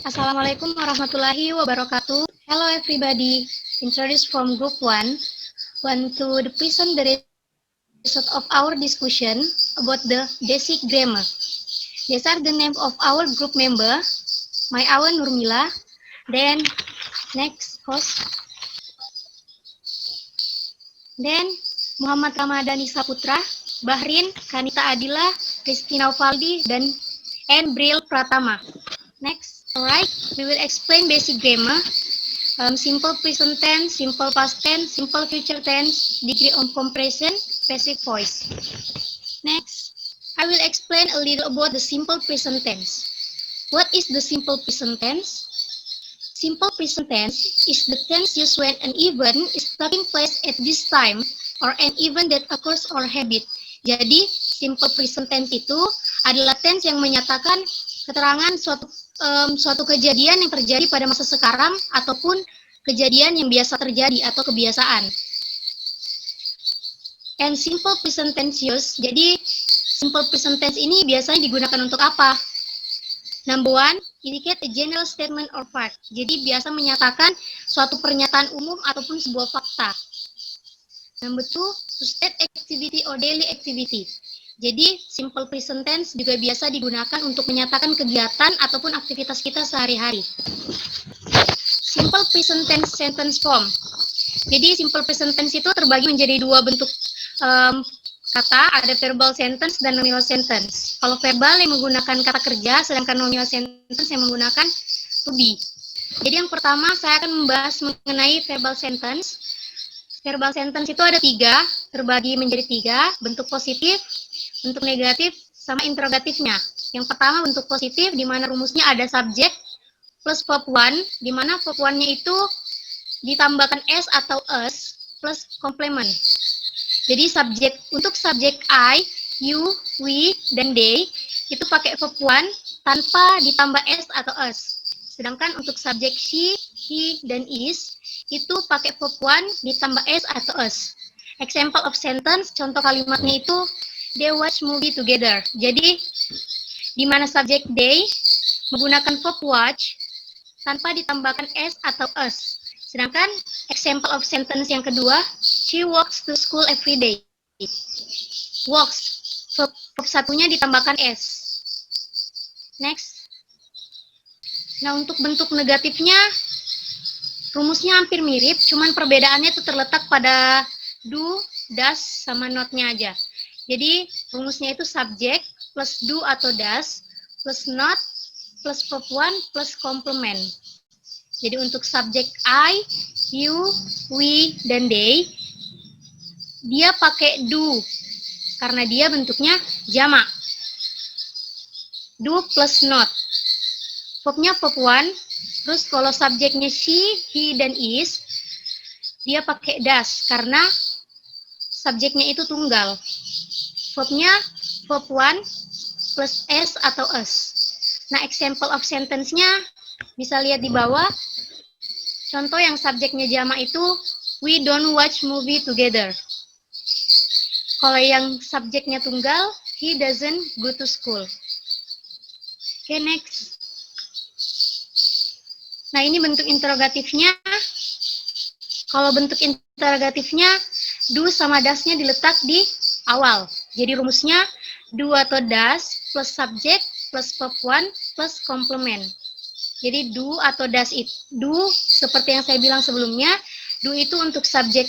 Assalamualaikum warahmatullahi wabarakatuh. Hello everybody. Introduced from group 1. Want to present the result of our discussion about the basic grammar. These are the name of our group member. My Awan Nurmila. Then next host. Then Muhammad Ramadhani Saputra, Bahrin, Kanita Adila, Christina Valdi, dan Bril Pratama. Next, alright, we will explain basic grammar. Simple present tense, simple past tense, simple future tense, degree of compression, passive voice. Next, I will explain a little about the simple present tense. What is the simple present tense? Simple present tense is the tense used when an event is taking place at this time or an event that occurs or habit. Jadi, simple present tense itu adalah tense yang menyatakan keterangan suatu kejadian yang terjadi pada masa sekarang ataupun kejadian yang biasa terjadi atau kebiasaan. And simple present tense use, jadi simple present tense ini biasanya digunakan untuk apa? Number 1, indicate a general statement or fact. Jadi biasa menyatakan suatu pernyataan umum ataupun sebuah fakta. Number 2, to state activity or daily activity. Jadi, simple present tense juga biasa digunakan untuk menyatakan kegiatan ataupun aktivitas kita sehari-hari. Simple present tense sentence form. Jadi, simple present tense itu terbagi menjadi dua bentuk kata, ada verbal sentence dan nominal sentence. Kalau verbal yang menggunakan kata kerja, sedangkan nominal sentence yang menggunakan to be. Jadi, yang pertama saya akan membahas mengenai verbal sentence. Verbal sentence itu ada 3, terbagi menjadi 3, bentuk positif, bentuk negatif, sama interrogatifnya. Yang pertama bentuk positif, di mana rumusnya ada subjek plus verb 1, di mana verb 1-nya itu ditambahkan s atau us plus complement. Jadi untuk subjek I, you, we, dan they, itu pakai verb 1 tanpa ditambah s atau us. Sedangkan untuk subjek she, he, dan is, itu pakai verb 1 ditambah s atau us. Example of sentence, contoh kalimatnya itu, they watch movie together. Jadi, di mana subjek they menggunakan verb watch tanpa ditambahkan s atau us. Sedangkan example of sentence yang kedua, she walks to school every day. Walks, verb satunya ditambahkan s. Next. Nah, untuk bentuk negatifnya, rumusnya hampir mirip, cuman perbedaannya itu terletak pada do, does, sama not-nya aja. Jadi, rumusnya itu subjek plus do atau does, plus not, plus verb 1, plus complement. Jadi, untuk subjek I, you, we, dan they, dia pakai do, karena dia bentuknya jamak. Do plus not. Verbnya verb 1, terus kalau subjeknya she, he, dan is, dia pakai does, karena subjeknya itu tunggal. Verbnya verb 1 plus s atau us. Nah, example of sentence-nya bisa lihat di bawah. Contoh yang subjeknya jamak itu, we don't watch movie together. Kalau yang subjeknya tunggal, he doesn't go to school. Oke, next. Nah, ini bentuk interrogatifnya. Kalau bentuk interrogatifnya, do sama does-nya diletak di awal. Jadi rumusnya do atau does plus subjek plus verb 1 plus complement. Jadi do atau does itu, do seperti yang saya bilang sebelumnya, do itu untuk subjek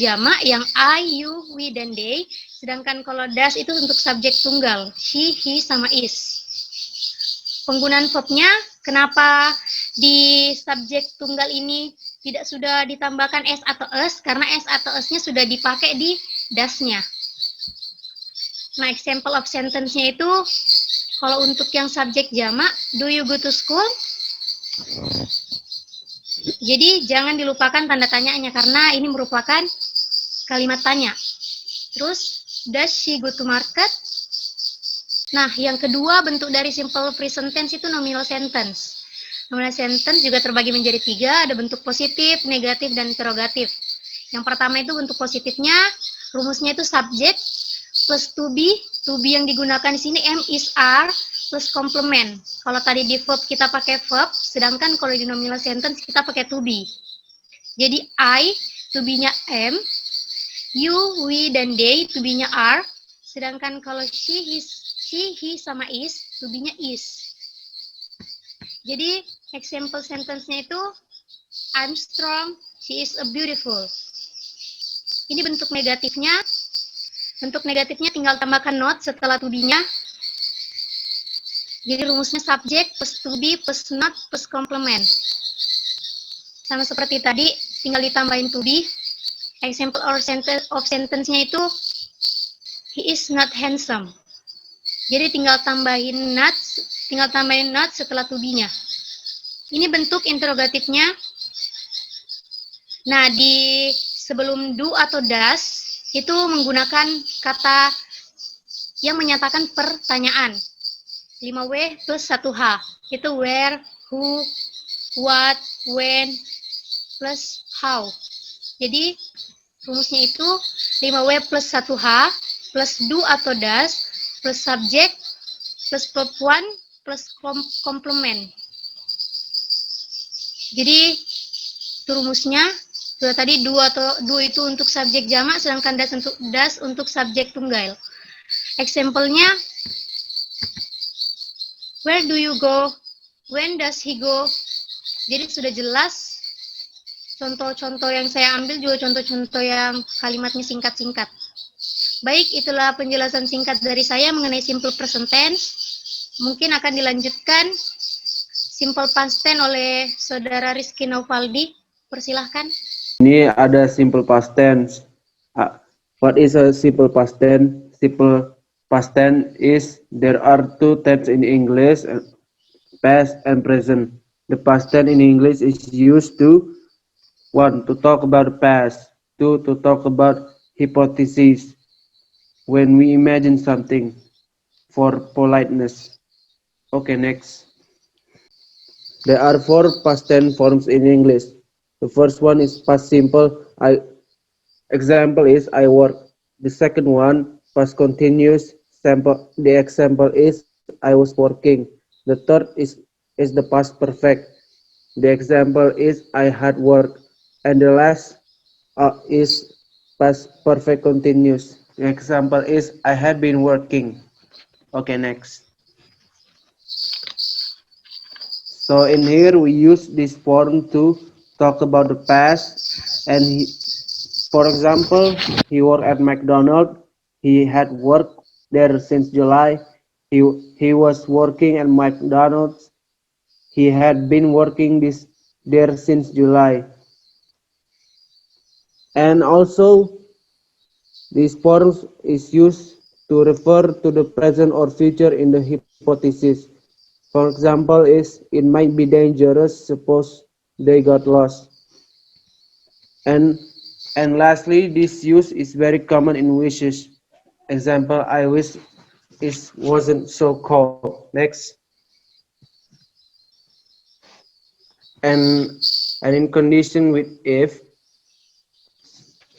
jamak yang I, you, we, dan they. Sedangkan kalau does itu untuk subjek tunggal, she, he, sama is. Penggunaan verbnya, kenapa di subjek tunggal ini tidak sudah ditambahkan s atau us? Karena s atau us-nya sudah dipakai di does-nya. Nah, example of sentence-nya itu, kalau untuk yang subjek jamak, do you go to school? Jadi, jangan dilupakan tanda tanyanya, karena ini merupakan kalimat tanya. Terus, does she go to market? Nah, yang kedua bentuk dari simple present tense itu nominal sentence. Nominal sentence juga terbagi menjadi 3, ada bentuk positif, negatif, dan interrogatif. Yang pertama itu bentuk positifnya, rumusnya itu subjek plus to be yang digunakan di sini am, is, are, plus complement. Kalau tadi di verb kita pakai verb, sedangkan kalau di nominal sentence kita pakai to be. Jadi I, to be-nya am, you, we, dan they, to be-nya are, sedangkan kalau she, he, sama is, to be-nya is. Jadi example sentence-nya itu I'm strong, she is a beautiful. Ini bentuk negatifnya. Bentuk negatifnya tinggal tambahkan not setelah to be-nya. Jadi rumusnya subject plus to be plus not plus complement. Sama seperti tadi, tinggal ditambahin to be. Example or sentence of sentence-nya itu he is not handsome. Jadi tinggal tambahin not setelah to be-nya. Ini bentuk interrogatifnya. Nah, di sebelum do atau does itu menggunakan kata yang menyatakan pertanyaan. 5W plus 1H. Itu where, who, what, when, plus how. Jadi, rumusnya itu 5W plus 1H, plus do atau does, plus subject, plus verb 1, plus complement. Jadi, itu rumusnya. Tadi do itu untuk subjek jamak, sedangkan does untuk subjek tunggal. Example-nya, where do you go? When does he go? Jadi sudah jelas. Contoh-contoh yang saya ambil juga contoh-contoh yang kalimatnya singkat-singkat. Baik, itulah penjelasan singkat dari saya mengenai simple present tense. Mungkin akan dilanjutkan simple past tense oleh saudara Rizky Naufaldi. Persilahkan. Ini ada simple past tense. What is a simple past tense? Simple past tense is there are two tenses in English, past and present. The past tense in English is used to 1. To talk about the past. 2. To talk about hypotheses. When we imagine something. For politeness. Okay, next. There are 4 past tense forms in English. The first one is past simple. Example is I work. The second one, past continuous. The example is I was working. The third is the past perfect. The example is I had work. And the last is past perfect continuous. The example is I had been working. Okay, next. So in here we use this form to talk about the past, and for example, he worked at McDonald's. He had worked there since July. He was working at McDonald's. He had been working there since July. And also, this form is used to refer to the present or future in the hypothesis. For example, it might be dangerous. Suppose they got lost. And lastly, this use is very common in wishes. Example, I wish it wasn't so cold. Next. And in condition with if.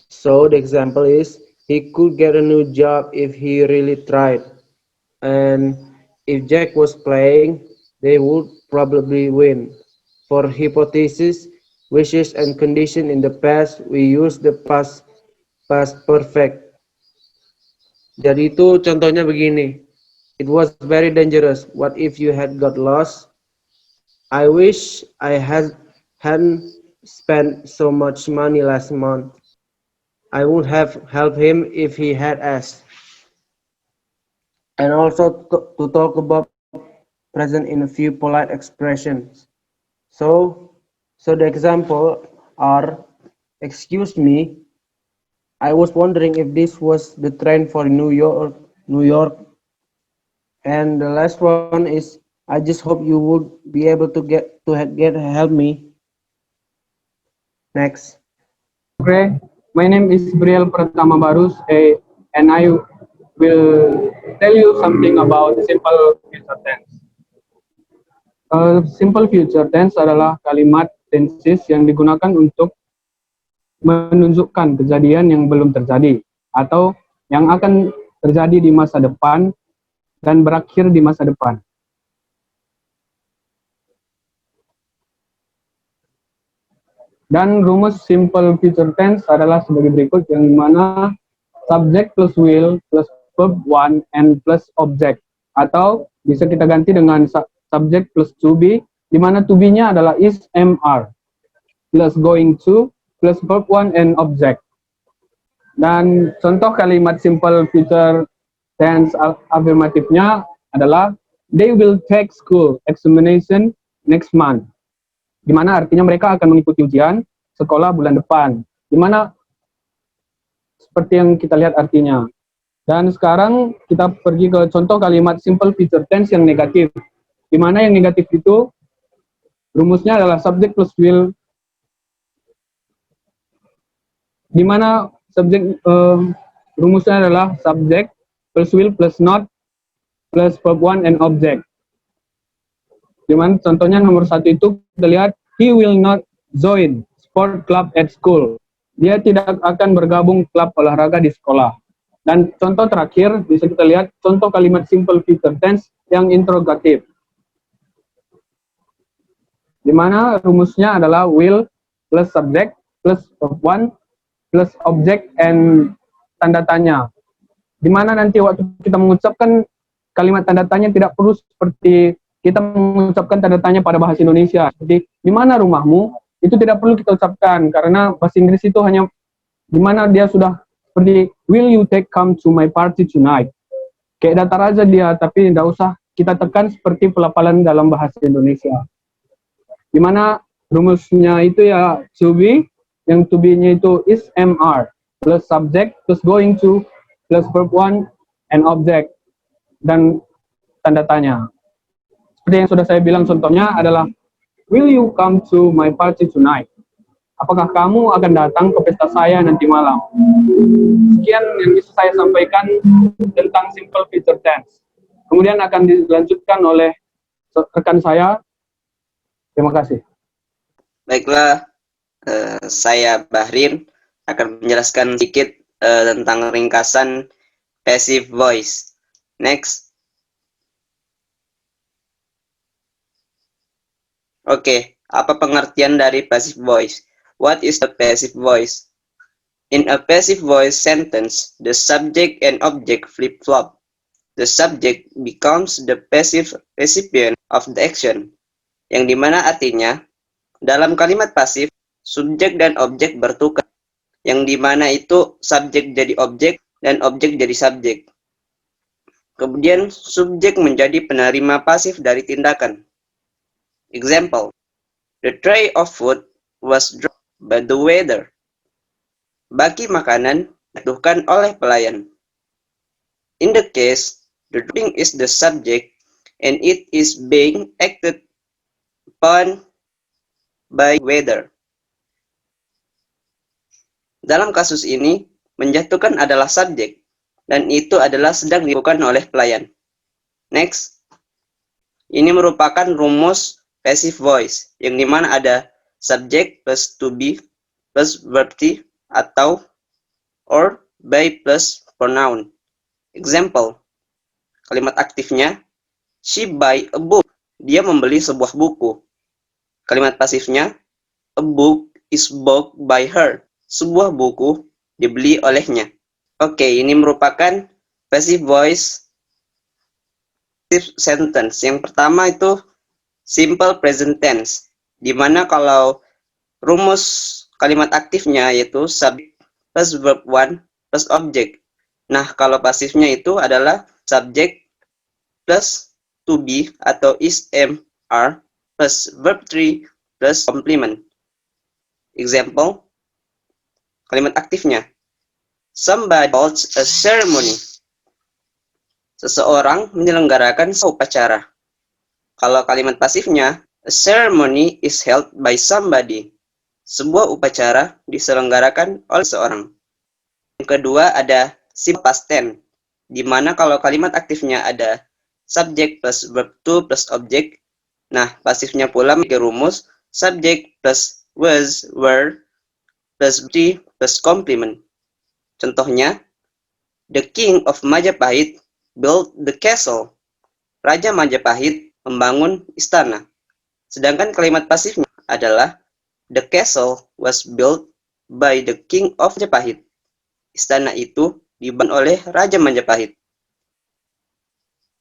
So the example is he could get a new job if he really tried. And if Jack was playing, they would probably win. For hypothesis, wishes and condition in the past, we use the past perfect. Jadi itu contohnya begini. It was very dangerous. What if you had got lost? I wish I hadn't spent so much money last month. I would have helped him if he had asked. And also to talk about present in a few polite expressions. So the example are, excuse me, I was wondering if this was the train for New York. And the last one is, I just hope you would be able to help me. Next. Okay, my name is Briel Pratama Barus, and I will tell you something about simple future tense. Simple future tense adalah kalimat tenses yang digunakan untuk menunjukkan kejadian yang belum terjadi atau yang akan terjadi di masa depan dan berakhir di masa depan. Dan rumus simple future tense adalah sebagai berikut, yang dimana subject plus will plus verb one and plus object, atau bisa kita ganti dengan subject plus to be, di mana to be-nya adalah is, am, are, plus going to plus verb one and object. Dan contoh kalimat simple future tense afirmatifnya adalah they will take school examination next month, di mana artinya mereka akan mengikuti ujian sekolah bulan depan, di mana seperti yang kita lihat artinya. Dan sekarang kita pergi ke contoh kalimat simple future tense yang negatif, di mana yang negatif itu rumusnya adalah subject plus will, di mana rumusnya adalah subject plus will plus not plus verb one and object. Dimana contohnya nomor 1 itu kita lihat he will not join sport club at school. Dia tidak akan bergabung klub olahraga di sekolah. Dan contoh terakhir bisa kita lihat contoh kalimat simple future tense yang interrogatif, dimana rumusnya adalah will plus subject plus verb one plus object and tanda tanya. Dimana nanti waktu kita mengucapkan kalimat tanda tanya tidak perlu seperti kita mengucapkan tanda tanya pada bahasa Indonesia. Seperti di mana rumahmu, itu tidak perlu kita ucapkan karena bahasa Inggris itu hanya di mana dia sudah seperti will you come to my party tonight. Kayak datar aja dia, tapi tidak usah kita tekan seperti pelafalan dalam bahasa Indonesia. Di mana rumusnya itu ya to be, yang to be-nya itu is, am, are, plus subject, plus going to, plus verb one, and object, dan tanda tanya. Seperti yang sudah saya bilang contohnya adalah, will you come to my party tonight? Apakah kamu akan datang ke pesta saya nanti malam? Sekian yang bisa saya sampaikan tentang simple future tense. Kemudian akan dilanjutkan oleh rekan saya. Terima kasih. Baiklah, saya Bahrin akan menjelaskan sedikit tentang ringkasan passive voice. Next. Oke, apa pengertian dari passive voice? What is a passive voice? In a passive voice sentence, the subject and object flip-flop. The subject becomes the passive recipient of the action. Yang dimana artinya, dalam kalimat pasif, subjek dan objek bertukar. Yang dimana itu subjek jadi objek dan objek jadi subjek. Kemudian subjek menjadi penerima pasif dari tindakan. Example, the tray of food was dropped by the waiter. Baki makanan dijatuhkan oleh pelayan. In the case, the dropping is the subject and it is being acted upon by waiter. Dalam kasus ini, menjatuhkan adalah subjek dan itu adalah sedang dilakukan oleh pelayan. Next, ini merupakan rumus passive voice yang dimana ada subject plus to be plus verb to atau or by plus pronoun. Example, kalimat aktifnya she buy a book. Dia membeli sebuah buku. Kalimat pasifnya a book is bought by her. Sebuah buku dibeli olehnya. Oke, ini merupakan passive voice sentence. Yang pertama itu simple present tense, di mana kalau rumus kalimat aktifnya yaitu subject plus verb one plus object. Nah, kalau pasifnya itu adalah subject plus to be atau is, am, are plus verb three plus complement. Example, kalimat aktifnya somebody holds a ceremony. Seseorang menyelenggarakan upacara. Kalau kalimat pasifnya, a ceremony is held by somebody. Sebuah upacara diselenggarakan oleh seorang. Yang kedua ada simple past tense, di mana kalau kalimat aktifnya ada subject plus verb to plus object. Nah, pasifnya pula memiliki rumus subject plus was, were, plus be, plus complement. Contohnya, the king of Majapahit built the castle. Raja Majapahit membangun istana. Sedangkan kalimat pasifnya adalah The castle was built by the king of Majapahit. Istana itu dibangun oleh Raja Majapahit.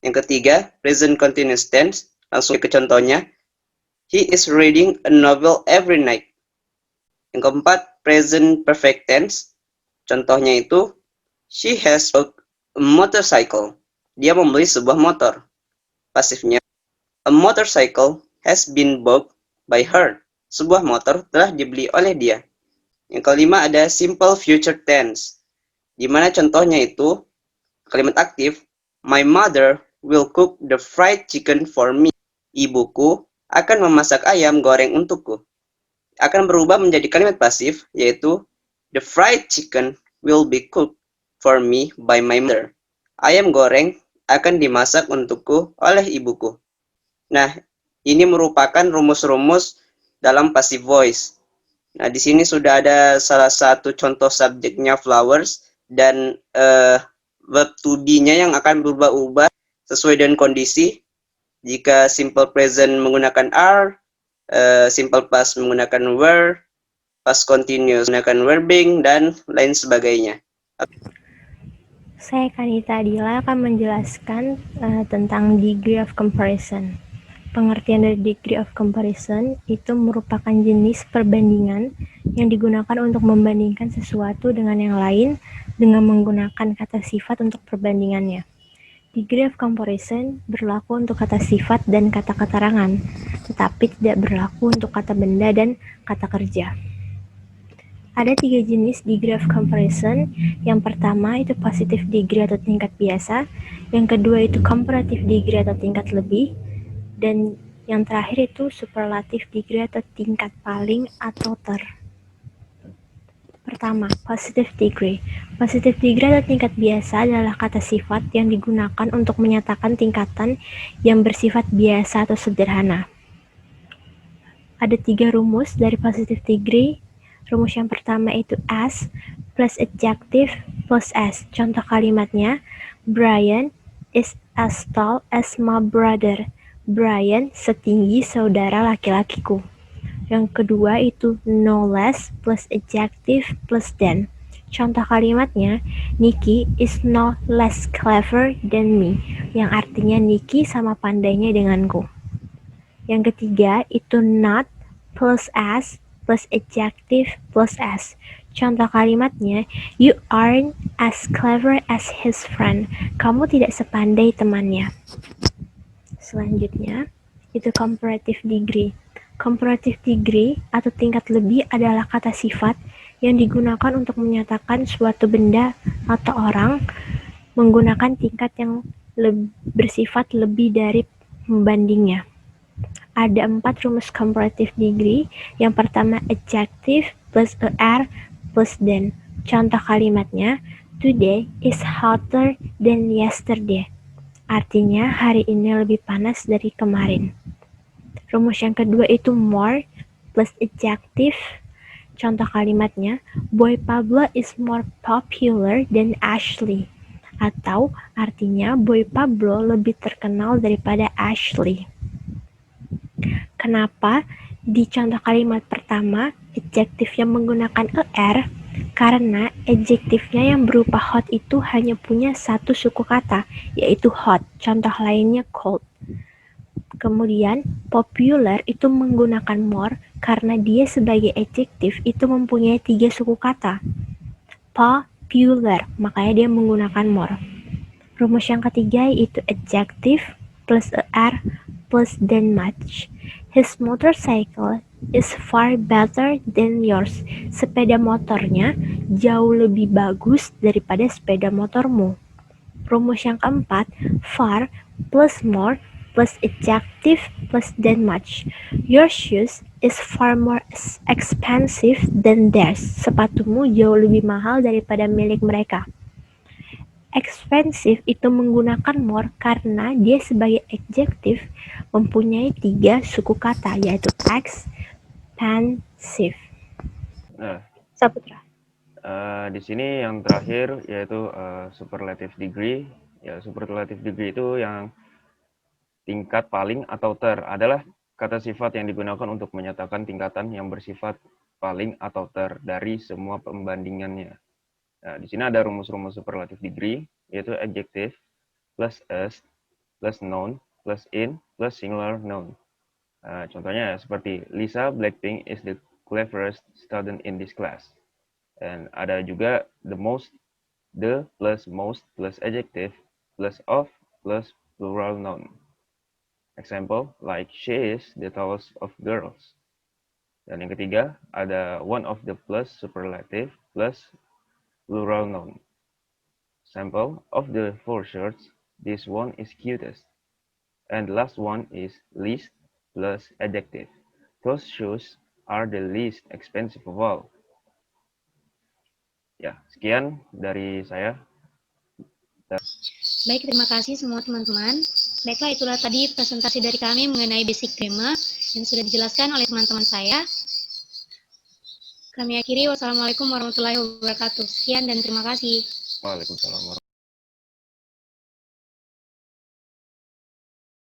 Yang ketiga, present continuous tense. Langsung ke contohnya. He is reading a novel every night. Yang keempat, present perfect tense. Contohnya itu, she has bought a motorcycle. Dia membeli sebuah motor. Pasifnya, a motorcycle has been bought by her. Sebuah motor telah dibeli oleh dia. Yang kelima ada simple future tense. Di mana contohnya itu, kalimat aktif, my mother will cook the fried chicken for me. Ibuku akan memasak ayam goreng untukku. Akan berubah menjadi kalimat pasif, yaitu the fried chicken will be cooked for me by my mother. Ayam goreng akan dimasak untukku oleh ibuku. Nah, ini merupakan rumus-rumus dalam passive voice. Nah, di sini sudah ada salah satu contoh subjeknya flowers dan verb to be-nya yang akan berubah-ubah sesuai dengan kondisi. Jika simple present menggunakan are, simple past menggunakan were, past continuous menggunakan were being, dan lain sebagainya. Saya Kanita Adila akan menjelaskan tentang degree of comparison. Pengertian dari degree of comparison itu merupakan jenis perbandingan yang digunakan untuk membandingkan sesuatu dengan yang lain dengan menggunakan kata sifat untuk perbandingannya. Degree of comparison berlaku untuk kata sifat dan kata keterangan, tetapi tidak berlaku untuk kata benda dan kata kerja. Ada 3 jenis degree of comparison. Yang pertama itu positive degree atau tingkat biasa, yang kedua itu comparative degree atau tingkat lebih, dan yang terakhir itu superlative degree atau tingkat paling atau ter. Pertama, positive degree. Positive degree atau tingkat biasa adalah kata sifat yang digunakan untuk menyatakan tingkatan yang bersifat biasa atau sederhana. Ada 3 rumus dari positive degree. Rumus yang pertama itu as plus adjective plus s. Contoh kalimatnya, Brian is as tall as my brother. Brian setinggi saudara laki-lakiku. Yang kedua itu no less plus adjective plus than. Contoh kalimatnya, Nikki is no less clever than me. Yang artinya Nikki sama pandainya denganku. Yang ketiga itu not plus as plus adjective plus s. Contoh kalimatnya, you aren't as clever as his friend. Kamu tidak sepandai temannya. Selanjutnya, itu comparative degree. Comparative degree atau tingkat lebih adalah kata sifat yang digunakan untuk menyatakan suatu benda atau orang menggunakan tingkat yang bersifat lebih dari pembandingnya. Ada 4 rumus comparative degree. Yang pertama adjective plus er plus than. Contoh kalimatnya, today is hotter than yesterday. Artinya hari ini lebih panas dari kemarin. Rumus yang kedua itu more plus adjective. Contoh kalimatnya, boy Pablo is more popular than Ashley. Atau artinya boy Pablo lebih terkenal daripada Ashley. Kenapa di contoh kalimat pertama adjektifnya menggunakan er? Karena adjektifnya yang berupa hot itu hanya punya satu suku kata, yaitu hot. Contoh lainnya cold. Kemudian popular itu menggunakan more karena dia sebagai adjektif itu mempunyai 3 suku kata. Popular, makanya dia menggunakan more. Rumus yang ketiga yaitu adjective plus er plus than much. His motorcycle is far better than yours. Sepeda motornya jauh lebih bagus daripada sepeda motormu. Rumus yang keempat, far plus more plus adjective plus than much. Your shoes is far more expensive than theirs. Sepatumu jauh lebih mahal daripada milik mereka. Expensive itu menggunakan more karena dia sebagai adjektif mempunyai 3 suku kata, yaitu expensive. Nah, Saputra. Di sini yang terakhir yaitu superlative degree. Ya, superlative degree itu yang tingkat paling atau ter adalah kata sifat yang digunakan untuk menyatakan tingkatan yang bersifat paling atau ter dari semua pembandingannya. Nah, di sini ada rumus-rumus superlative degree, yaitu adjective plus as plus noun plus in plus singular noun. Contohnya seperti Lisa Blackpink is the cleverest student in this class. Dan ada juga the most, the plus most plus adjective plus of plus plural noun. Example, like she is the tallest of girls. Dan yang ketiga, ada one of the plus superlative plus plural noun. Example, of the 4 shirts, this one is cutest. And the last one is least plus adjective. Those shoes are the least expensive of all. Ya, sekian dari saya. Baik, terima kasih semua teman-teman. Baiklah, itulah tadi presentasi dari kami mengenai basic grammar yang sudah dijelaskan oleh teman-teman saya. Kami akhiri, wassalamualaikum warahmatullahi wabarakatuh. Sekian dan terima kasih. Waalaikumsalam warahmatullahi wabarakatuh.